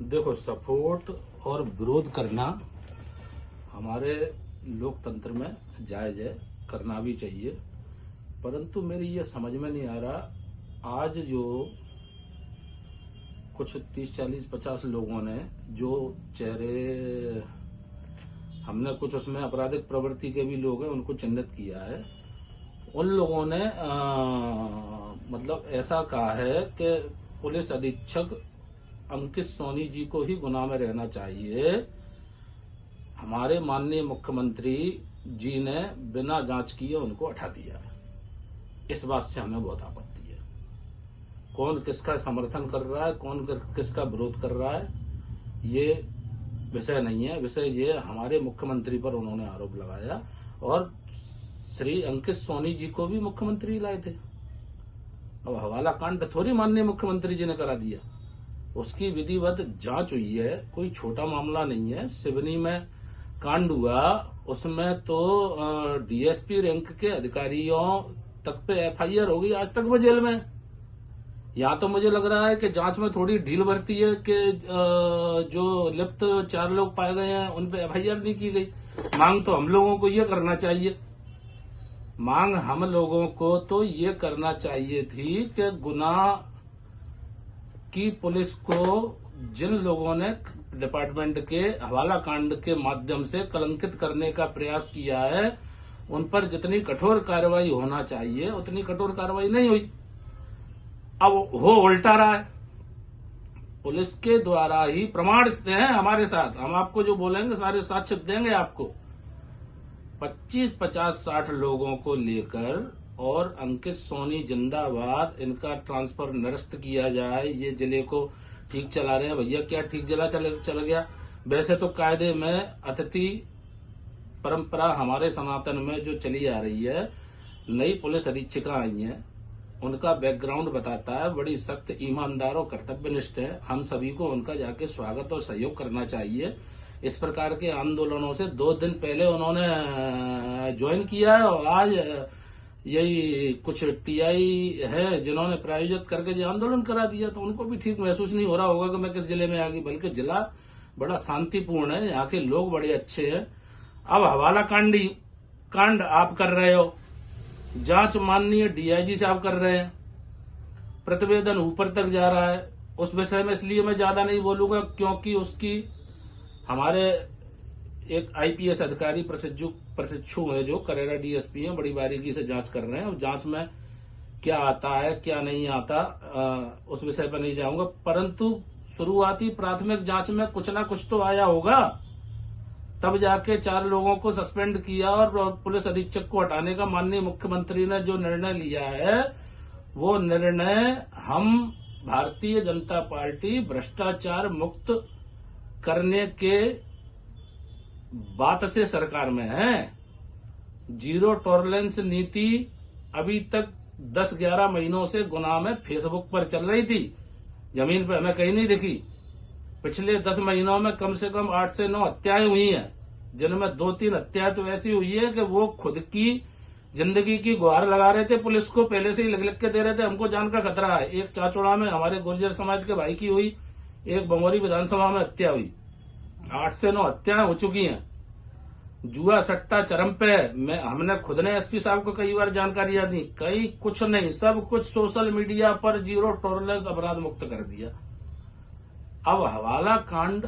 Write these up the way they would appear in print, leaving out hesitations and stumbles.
देखो, सपोर्ट और विरोध करना हमारे लोकतंत्र में जायज है, करना भी चाहिए। परंतु मेरी ये समझ में नहीं आ रहा, आज जो कुछ 30, 40, 50 लोगों ने जो चेहरे, हमने कुछ उसमें आपराधिक प्रवृत्ति के भी लोग हैं उनको चिन्हित किया है, उन लोगों ने मतलब ऐसा कहा है कि पुलिस अधीक्षक अंकित सोनी जी को ही गुनाह में रहना चाहिए। हमारे माननीय मुख्यमंत्री जी ने बिना जांच किए उनको हटा दिया है। इस बात से हमें बहुत आपत्ति है। कौन किसका समर्थन कर रहा है, कौन किसका विरोध कर रहा है, ये विषय नहीं है। विषय ये हमारे मुख्यमंत्री पर उन्होंने आरोप लगाया और श्री अंकित सोनी जी को भी मुख्यमंत्री लाए थे। अब हवाला कांड थोड़ी माननीय मुख्यमंत्री जी ने करा दिया, उसकी विधिवत जांच हुई है, कोई छोटा मामला नहीं है। सिवनी में कांड हुआ, उसमें तो डीएसपी रैंक के अधिकारियों तक पे एफआईआर हो गई, आज तक वो जेल में। यहाँ तो मुझे लग रहा है कि जांच में थोड़ी ढील बरती है कि जो लिप्त 4 लोग पाए गए हैं उन पे एफआईआर नहीं की गई। मांग तो हम लोगों को ये करना चाहिए, मांग हम लोगों को तो ये करना चाहिए थी कि गुनाह की पुलिस को जिन लोगों ने डिपार्टमेंट के हवाला कांड के माध्यम से कलंकित करने का प्रयास किया है, उन पर जितनी कठोर कार्रवाई होना चाहिए उतनी कठोर कार्रवाई नहीं हुई। अब हो उल्टा रहा है, पुलिस के द्वारा ही प्रमाण हैं हमारे साथ, हम आपको जो बोलेंगे सारे साक्ष्य देंगे आपको। 25, 50, 60 लोगों को लेकर और अंकित सोनी जिंदाबाद, इनका ट्रांसफर निरस्त किया जाए। ये जिले को ठीक चला रहे हैं भैया, क्या ठीक चल गया? वैसे तो कायदे में अतिथि परंपरा हमारे सनातन में जो चली आ रही है, नई पुलिस अधीक्षिका आई हैं, उनका बैकग्राउंड बताता है, बड़ी सख्त, ईमानदार और कर्तव्यनिष्ठ है। हम सभी को उनका जाके स्वागत और सहयोग करना चाहिए। इस प्रकार के आंदोलनों से 2 दिन पहले उन्होंने ज्वाइन किया है और आज यही कुछ टीआई है जिन्होंने प्रायोजित करके जो आंदोलन करा दिया, तो उनको भी ठीक महसूस नहीं हो रहा होगा कि मैं किस जिले में आ गई। बल्कि जिला बड़ा शांतिपूर्ण है, यहाँ के लोग बड़े अच्छे हैं। अब हवाला कांड आप कर रहे हो, जांच माननीय डीआईजी से आप कर रहे हैं, प्रतिवेदन ऊपर तक जा रहा है। उस विषय में इसलिए मैं ज्यादा नहीं बोलूंगा क्योंकि उसकी हमारे एक आईपीएस अधिकारी प्रशिक्षु है जो करेरा डीएसपी है, बड़ी बारीकी से जांच कर रहे हैं। और जांच में क्या आता है क्या नहीं आता उस विषय पर नहीं जाऊंगा, परंतु शुरुआती प्राथमिक जांच में कुछ ना कुछ तो आया होगा, तब जाके 4 लोगों को सस्पेंड किया और पुलिस अधीक्षक को हटाने का माननीय मुख्यमंत्री ने जो निर्णय लिया है, वो निर्णय हम भारतीय जनता पार्टी भ्रष्टाचार मुक्त करने के बात से सरकार में है। जीरो टॉलरेंस नीति अभी तक 10-11 महीनों से गुनाह में फेसबुक पर चल रही थी, जमीन पर हमें कहीं नहीं दिखी। पिछले 10 महीनों में कम से कम 8 से 9 हत्याएं हुई हैं, जिनमें 2-3 हत्याएं तो ऐसी हुई है कि वो खुद की जिंदगी की गुहार लगा रहे थे, पुलिस को पहले से ही लिख के दे रहे थे हमको जान का खतरा है। एक चाचौड़ा में हमारे गुर्जर समाज के भाई की हुई, एक बंगोरी विधानसभा में हत्या हुई, 8 से 9 हत्याएं हो चुकी हैं। जुआ सट्टा चरम पे है। हमने खुद ने एसपी साहब को कई बार जानकारियां दी, कहीं कुछ नहीं, सब कुछ सोशल मीडिया पर जीरो टॉलरेंस अपराध मुक्त कर दिया। अब हवाला कांड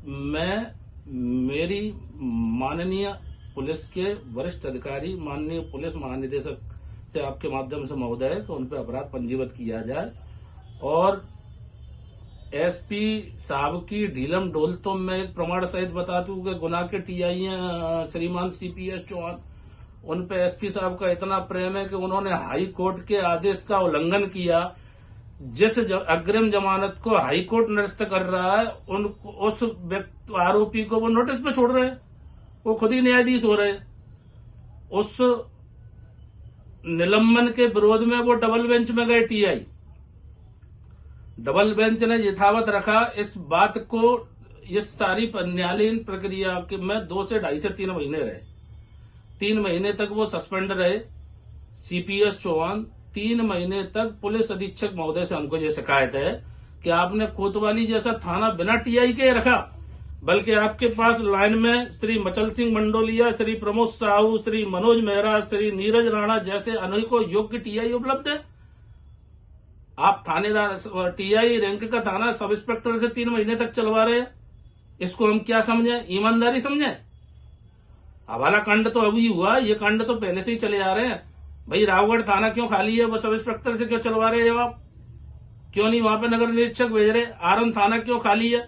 में मेरी माननीय पुलिस के वरिष्ठ अधिकारी, माननीय पुलिस महानिदेशक से आपके माध्यम से महोदय कि उन पर अपराध पंजीबद्ध किया जाए। और एसपी साहब की ढीलम डोल तो मैं एक प्रमाण सहित बता दूं कि गुना के टीआई श्रीमान सीपीएस चौहान, उन पे एसपी साहब का इतना प्रेम है कि उन्होंने हाई कोर्ट के आदेश का उल्लंघन किया। जिस अग्रिम जमानत को हाई कोर्ट निरस्त कर रहा है, उस आरोपी को वो नोटिस पे छोड़ रहे हैं, वो खुद ही न्यायाधीश हो रहे हैं। उस निलंबन के विरोध में वो डबल बेंच में गए टीआई, डबल बेंच ने यथावत रखा इस बात को। इस सारी न्यायालयीन प्रक्रिया में 2 से 2.5 से 3 महीने रहे, 3 महीने तक वो सस्पेंड रहे। सीपीएस चौहान 3 महीने तक पुलिस अधीक्षक महोदय से हमको ये शिकायत है कि आपने कोतवाली जैसा थाना बिना टीआई के रखा, बल्कि आपके पास लाइन में श्री मचल सिंह मंडोलिया, श्री प्रमोद साहू, श्री मनोज मेहरा, श्री नीरज राणा जैसे अनेकों योग्य टीआई उपलब्ध है। आप थानेदार टीआई रैंक का थाना सब इंस्पेक्टर से 3 महीने तक चलवा रहे हैं। इसको हम क्या समझें? ईमानदारी समझें? हवाला कांड तो अभी हुआ, ये कांड तो पहले से ही चले आ रहे हैं। भाई रावगढ़ थाना क्यों खाली है? वो सब इंस्पेक्टर से क्यों चलवा रहे हैं आप? क्यों नहीं वहां पे नगर निरीक्षक भेज रहे? आरन थाना क्यों खाली है?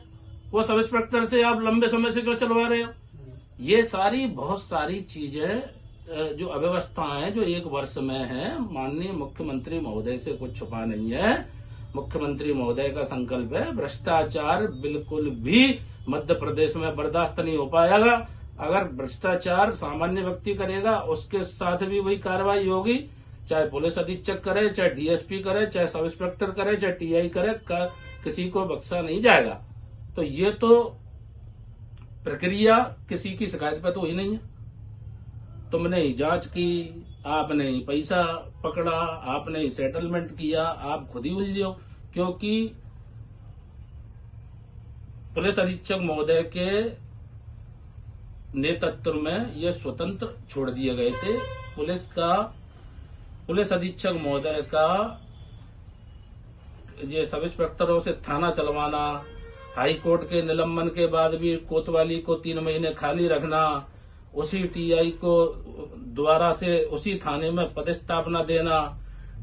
वो सब इंस्पेक्टर से आप लंबे समय से क्यों चलवा रहे हो? ये सारी बहुत सारी चीजें जो अव्यवस्थाएं जो 1 वर्ष में है, माननीय मुख्यमंत्री महोदय से कुछ छुपा नहीं है। मुख्यमंत्री महोदय का संकल्प है भ्रष्टाचार बिल्कुल भी मध्य प्रदेश में बर्दाश्त नहीं हो पाएगा। अगर भ्रष्टाचार सामान्य व्यक्ति करेगा उसके साथ भी वही कार्रवाई होगी, चाहे पुलिस अधीक्षक करे, चाहे डीएसपी करे, चाहे सब इंस्पेक्टर करे, चाहे टीआई करे, किसी को बख्शा नहीं जाएगा। तो ये तो प्रक्रिया किसी की शिकायत पे तो हुई नहीं है। तुमने ही जांच की, आपने ही पैसा पकड़ा, आपने ही सेटलमेंट किया, आप खुद ही उलझे हो। क्योंकि पुलिस अधीक्षक महोदय के नेतृत्व में ये स्वतंत्र छोड़ दिए गए थे। पुलिस अधीक्षक महोदय का ये सब इंस्पेक्टरों से थाना चलवाना, हाई कोर्ट के निलंबन के बाद भी कोतवाली को 3 महीने खाली रखना, उसी टीआई को द्वारा से उसी थाने में पदस्थापना देना,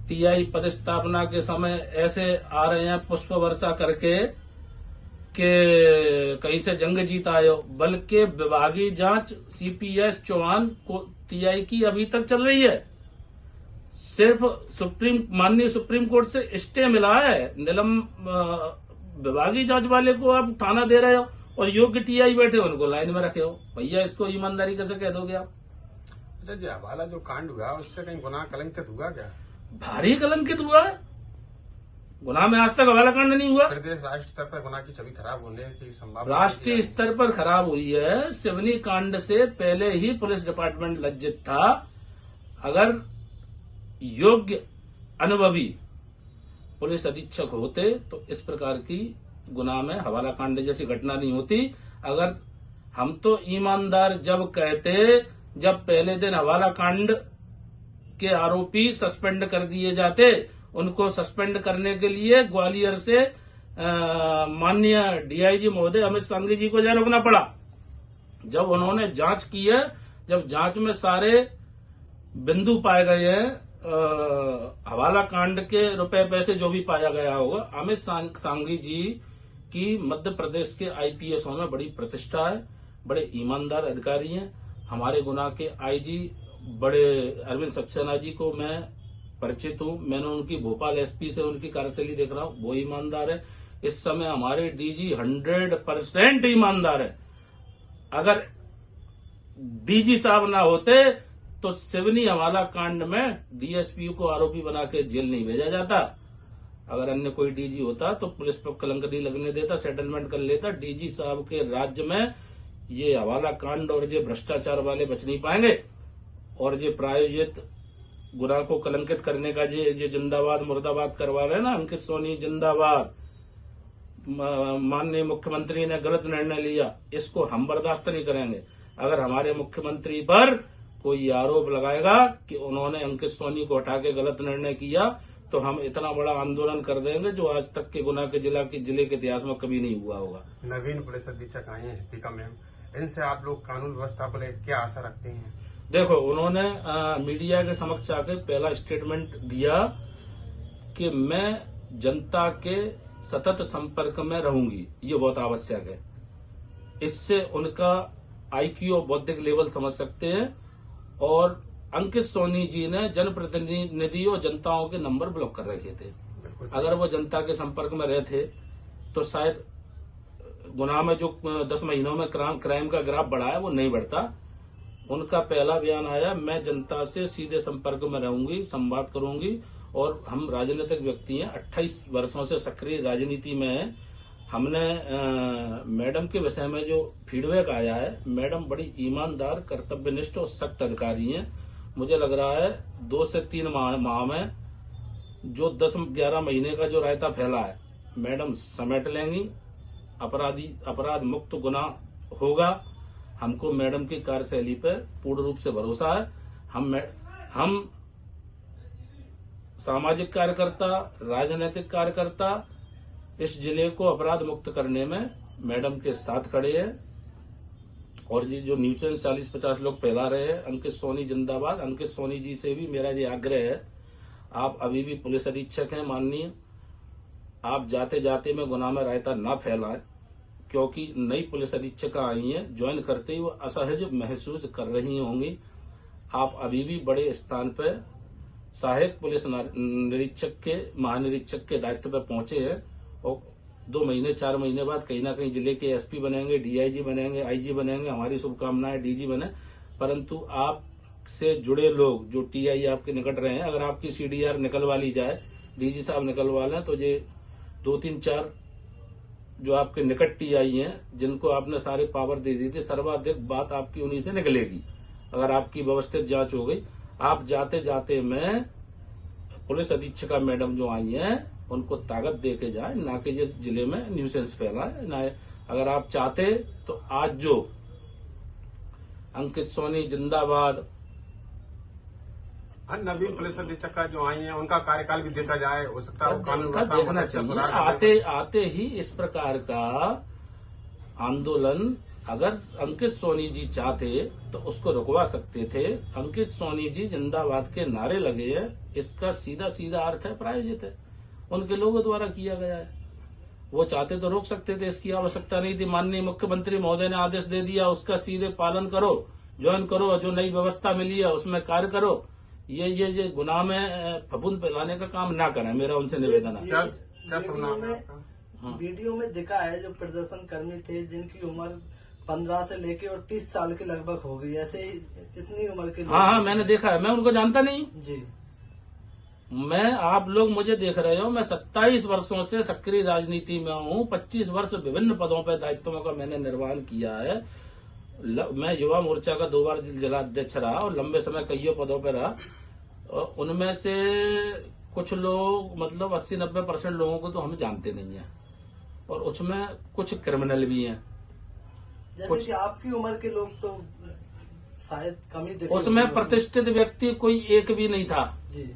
टीआई पदस्थापना के समय ऐसे आ रहे हैं पुष्प वर्षा करके कि कहीं से जंग जीत आए हो। बल्कि विभागीय जांच सीपीएस चौहान को टीआई की अभी तक चल रही है। सिर्फ माननीय सुप्रीम कोर्ट से स्टे मिला है। विभागीय जांच वाले को आप थाना दे रहे हो और योग्य टीआई बैठे उनको लाइन में रखे हो। भैया इसको ईमानदारी कैसे कह दोगे आप? अच्छा जी, हवाला जो कांड हुआ उससे कहीं गुनाह कलंकित हुआ क्या? भारी कलंकित हुआ है। गुनाह में आज तक हवाला कांड नहीं हुआ। प्रदेश राष्ट्रीय स्तर पर गुनाह की छवि खराब होने की संभावना राष्ट्रीय स्तर पर खराब हुई है। सिवनी कांड से पहले ही पुलिस डिपार्टमेंट लज्जित था। अगर योग्य अनुभवी पुलिस अधीक्षक होते तो इस प्रकार की गुनाह में हवाला कांड जैसी घटना नहीं होती। अगर हम तो ईमानदार जब कहते, जब पहले दिन हवाला कांड के आरोपी सस्पेंड कर दिए जाते, उनको सस्पेंड करने के लिए ग्वालियर से माननीय डीआईजी महोदय अमित सांघी जी को रुकना पड़ा। जब उन्होंने जांच की है, जब जांच में सारे बिंदु पाए गए हैं, हवाला कांड के रुपए पैसे जो भी पाया गया होगा, अमित सांघी जी की मध्य प्रदेश के आईपीएसओं में बड़ी प्रतिष्ठा है, बड़े ईमानदार अधिकारी हैं। हमारे गुना के आईजी बड़े अरविंद सक्सेना जी को मैं परिचित हूं। मैंने उनकी भोपाल एसपी से उनकी कार्यशैली देख रहा हूं, वो ईमानदार है। इस समय हमारे डीजी 100% ईमानदार है। अगर डीजी साहब ना होते तो सिवनी हवाला कांड में डीएसपी को आरोपी बना के जेल नहीं भेजा जाता। अगर अन्य कोई डीजी होता तो पुलिस पर कलंक नहीं लगने देता, सेटलमेंट कर लेता। डीजी साहब के राज्य में ये हवाला कांड और ये भ्रष्टाचार वाले बच नहीं पाएंगे। और ये प्रायोजित गुनाह को कलंकित करने का ये जिंदाबाद मुर्दाबाद करवा रहे हैं ना, अंकित सोनी जिंदाबाद, माननीय मुख्यमंत्री ने गलत निर्णय लिया, इसको हम बर्दाश्त नहीं करेंगे। अगर हमारे मुख्यमंत्री पर कोई आरोप लगाएगा कि उन्होंने अंकित सोनी को हटा के गलत निर्णय किया, तो हम इतना बड़ा आंदोलन कर देंगे जो आज तक के गुना के जिले के इतिहास में कभी नहीं हुआ होगा। नवीन पुलिस अधीक्षक आए हैं हितिका मैम, इनसे आप लोग कानून व्यवस्था पर क्या आशा रखते हैं? देखो, उन्होंने मीडिया के समक्ष आकर पहला स्टेटमेंट दिया कि मैं जनता के सतत संपर्क में रहूंगी, ये बहुत आवश्यक है। इससे उनका आईक्यू और बौद्धिक लेवल समझ सकते हैं। और अंकित सोनी जी ने जनप्रतिनिधि और जनताओं के नंबर ब्लॉक कर रखे थे। अगर वो जनता के संपर्क में रहे थे तो शायद गुनाह में जो 10 महीनों में क्राइम का ग्राफ बढ़ा है वो नहीं बढ़ता। उनका पहला बयान आया, मैं जनता से सीधे संपर्क में रहूंगी, संवाद करूंगी। और हम राजनीतिक व्यक्ति हैं, 28 वर्षों से सक्रिय राजनीति में है। हमने मैडम के विषय में जो फीडबैक आया है, मैडम बड़ी ईमानदार, कर्तव्यनिष्ठ और सख्त अधिकारी हैं। मुझे लग रहा है 2 से 3 माह में जो 10-11 महीने का जो रायता फैला है मैडम समेट लेंगी, अपराध मुक्त गुना होगा। हमको मैडम की कार्यशैली पे पूर्ण रूप से भरोसा है। हम सामाजिक कार्यकर्ता, राजनीतिक कार्यकर्ता इस जिले को अपराध मुक्त करने में मैडम के साथ खड़े हैं। और ये जो न्यूसेंस 40-50 लोग फैला रहे हैं, अंकित सोनी जिंदाबाद। अंकित सोनी जी से भी मेरा ये आग्रह है, आप अभी भी पुलिस अधीक्षक हैं माननीय, आप जाते जाते में गुनाह में रायता ना फैलाएं, क्योंकि नई पुलिस अधीक्षक आई हैं, ज्वाइन करते ही वो असहज महसूस कर रही होंगी। आप अभी भी बड़े स्थान पर सहायक पुलिस निरीक्षक के, महानिरीक्षक के दायित्व पर पहुंचे हैं और 2 महीने 4 महीने बाद कहीं ना कहीं जिले के एसपी बनेंगे, डीआईजी बनेंगे, आईजी बनेंगे। हमारी शुभकामनाएं डीजी बने, परंतु आप से जुड़े लोग जो टीआई आपके निकट रहे हैं, अगर आपकी सीडीआर निकलवा ली जाए, डीजी साहब निकलवा लें, तो ये 2-3-4 जो आपके निकट टीआई हैं, जिनको आपने सारे पावर दे दी थी, सर्वाधिक बात आपकी उन्हीं से निकलेगी अगर आपकी व्यवस्थित जांच हो गई। आप जाते जाते में पुलिस अधीक्षिका मैडम जो आई हैं उनको ताकत दे के जाए, ना कि जिस जिले में न्यूसेंस फैलाए ना। अगर आप चाहते तो आज जो अंकित सोनी जिंदाबाद, नवीन पुलिस अधीक्षक का जो आई हैं उनका कार्यकाल भी देखा जाए, हो सकता है कानून व्यवस्था में देखना अच्छा चाहिए। सुधार कर दें। आते ही इस प्रकार का आंदोलन अगर अंकित सोनी जी चाहते तो उसको रुकवा सकते थे। अंकित सोनी जी जिंदाबाद के नारे लगे हैं, इसका सीधा सीधा अर्थ है प्रायोजित है, उनके लोगों द्वारा किया गया है। वो चाहते तो रोक सकते थे, इसकी आवश्यकता नहीं थी। माननीय मुख्यमंत्री महोदय ने आदेश दे दिया, उसका सीधे पालन करो, ज्वाइन करो, जो नई व्यवस्था मिली है उसमें कार्य करो। ये गुनाह में फफूंद फैलाने का काम ना करें, मेरा उनसे निवेदन है। क्या सुनना है? वीडियो में दिखा है जो प्रदर्शन कर्मी थे जिनकी उम्र 15 से लेके और 30 साल के लगभग हो गई, ऐसे इतनी उम्र के लोग। हाँ, मैंने देखा है, मैं उनको जानता नहीं जी। मैं, आप लोग मुझे देख रहे हो, मैं 27 वर्षों से सक्रिय राजनीति में हूँ। 25 वर्ष विभिन्न पदों पर दायित्वों का मैंने निर्वहन किया है। मैं युवा मोर्चा का 2 बार जिला अध्यक्ष रहा और लंबे समय कईयों पदों पर रहा। और उनमें से कुछ लोग, मतलब 80-90% लोगों को तो हम जानते नहीं है, और उसमें कुछ क्रिमिनल भी हैं। जैसे कि आपकी उम्र के लोग तो शायद कम ही देखे। उसमें प्रतिष्ठित व्यक्ति कोई एक भी नहीं था जी।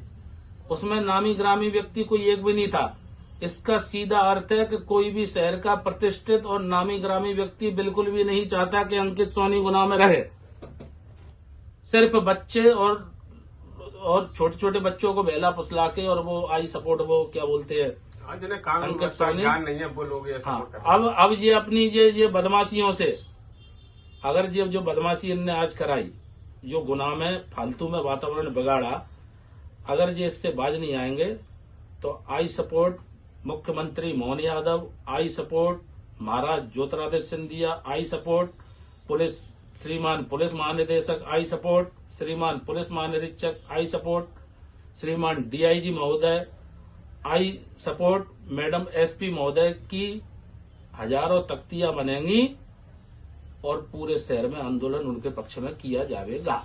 उसमें नामी ग्रामी व्यक्ति कोई एक भी नहीं था। इसका सीधा अर्थ है कि कोई भी शहर का प्रतिष्ठित और नामी ग्रामी व्यक्ति बिल्कुल भी नहीं चाहता कि अंकित सोनी गुनाह में रहे। सिर्फ बच्चे और छोटे छोटे बच्चों को बहला फुसला के, और वो आई सपोर्ट, वो क्या बोलते हैं, जिन्हें कानून व्यवस्था ज्ञान नहीं है वो लोग ये सपोर्ट करते हैं। अब ये अपनी ये बदमाशियों से, अगर ये जो बदमाशी इनने आज कराई, जो गुनाह में फालतू में वातावरण बिगाड़ा, अगर ये इससे बाज नहीं आएंगे तो आई सपोर्ट मुख्यमंत्री Mohan Yadav, I support Maharaj Jyotiraditya Scindia, I support police, श्रीमान पुलिस महानिदेशक, आई सपोर्ट श्रीमान पुलिस महानिरीक्षक, आई सपोर्ट श्रीमान डीआईजी महोदय, आई सपोर्ट मैडम एसपी महोदय की हजारों तख्तियां बनेंगी और पूरे शहर में आंदोलन उनके पक्ष में किया जाएगा।